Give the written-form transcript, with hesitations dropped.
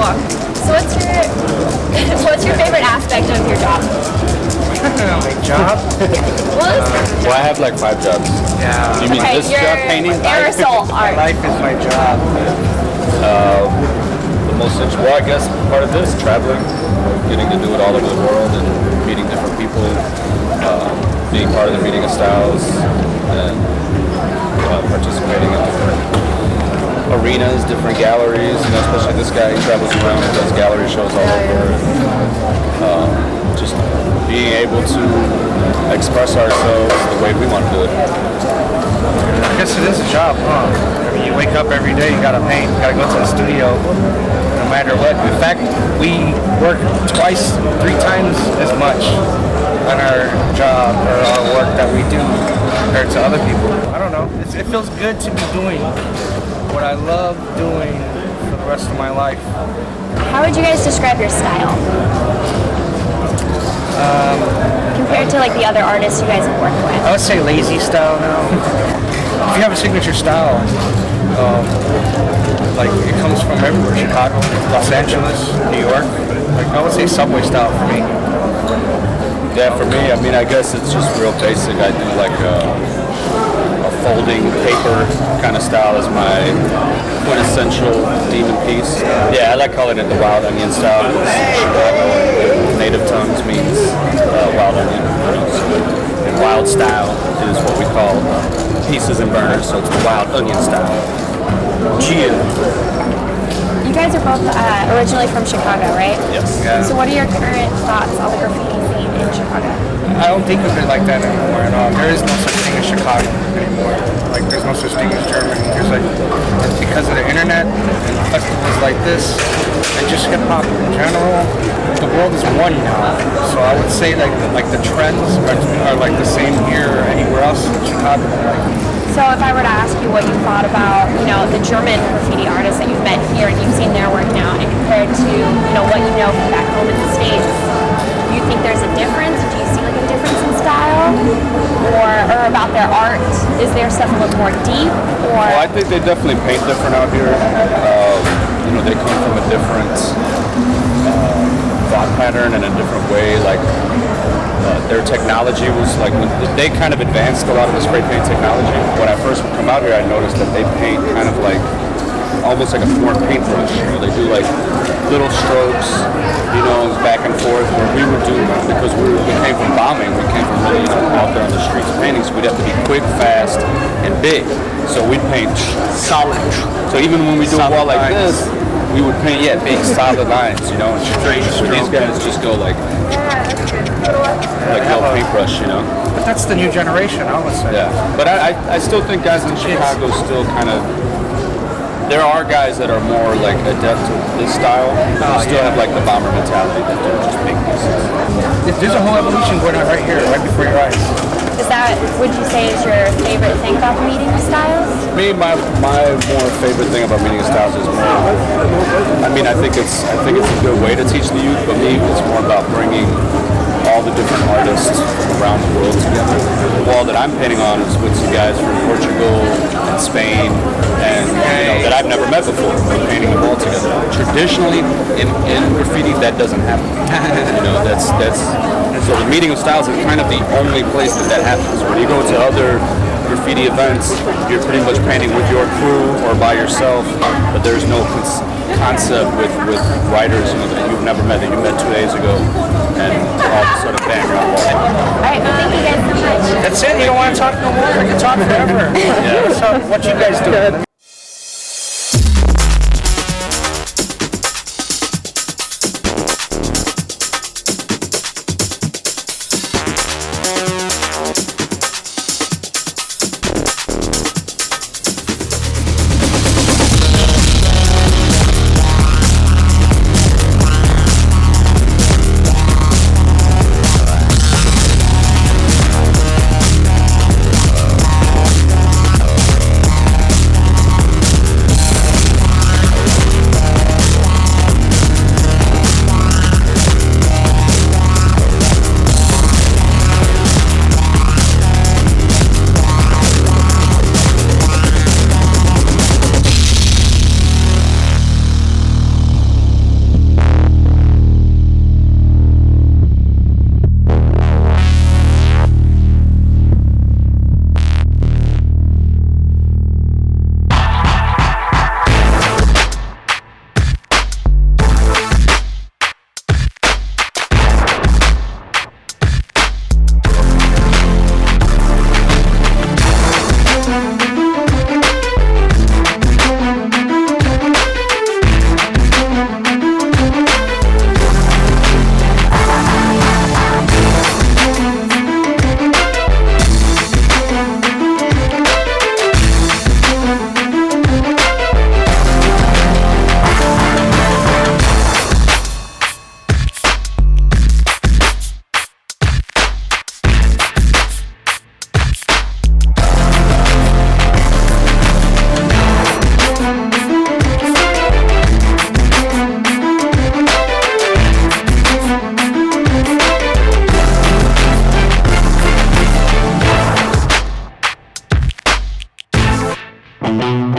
talk. So what's your favorite aspect of your job? My job? Well, I have like 5 jobs. Yeah. You mean this job, painting? Aerosol art. Life is my job. The most interesting, well, I guess part of this, traveling, getting to do it all over the world and meeting different people, being part of the meeting of styles, and participating in different arenas, different galleries. You know, especially this guy, he travels around and does gallery shows all over. Just being able to express ourselves the way we want to do it. I guess it is a job, huh? I mean, you wake up every day, you gotta paint, you gotta go to the studio, no matter what. In fact, we work 3 times as much on our job or our work that we do compared to other people. I don't know. It feels good to be doing what I love doing for the rest of my life. How would you guys describe your style? Compared to like the other artists you guys have worked with? I would say lazy style now. If you have a signature style, like it comes from everywhere, Chicago, Los Angeles, New York. Like I would say subway style for me. Yeah, for me, I mean, I guess it's just real basic. I do like a folding paper kind of style is my quintessential demon piece. Yeah, I like calling it the wild onion style. Chicago, native tongues means wild onion. And wild style is what we call pieces and burners, so it's the wild onion style. Gia. You guys are both originally from Chicago, right? Yes. Yeah. So what are your current thoughts on the graffiti scene in Chicago? I don't think of it like that anymore at all. There is no such thing as Chicago anymore. Like there's no such thing as Germany. There's like, because of the internet and festivals like this, and just hip hop in general, the world is one now. So I would say like the trends are like the same here or anywhere else in Chicago. So if I were to ask you what you thought about, you know, the German graffiti artists that you've met here and you've seen their work now, and compared to, you know, what you know from back home in the States, do you think there's a difference? Do you see like a difference in style, or about their art? Is their stuff a little more deep, or? Well, I think they definitely paint different out here. You know, they come from a different thought pattern and a different way. Like their technology was like they kind of advanced a lot of the spray paint technology. When I first would come out here, I noticed that they paint kind of like almost like a foreign paintbrush. You know, they do like little strokes, you know, back and forth. Where we would do, because we came from bombing, we came from really, you know, out there on the streets painting, so we'd have to be quick, fast, and big. So we'd paint solid. So even when we do a wall like this, we would paint, big solid lines, you know, and straight. So these guys just go like little paintbrush, you know. But that's the new generation, I would say. Yeah, but I still think guys in Chicago still kind of. There are guys that are more like adept to this style. Still have like the bomber mentality that they're just big pieces. There's a whole evolution going on right here, right before your eyes. Is that, would you say, is your favorite thing about the meeting of styles? Me, my more favorite thing about meeting of styles is more. I mean, I think it's a good way to teach the youth, but me, it's more about bringing all the different artists from around the world together. The wall that I'm painting on is with some guys from Portugal and Spain, and you know, that I've never met before. We're painting the wall together. Traditionally, in graffiti, that doesn't happen. You know, that's so the meeting of styles is kind of the only place that happens. When you go to other graffiti events, you're pretty much painting with your crew or by yourself, but there's no concept with writers, you know, that you've never met, that you met 2 days ago, and all of a sudden, bang, you're on the wall. All right, well, thank you guys so much. That's it? You don't want to talk no more? I can talk forever. So what you guys do? Thank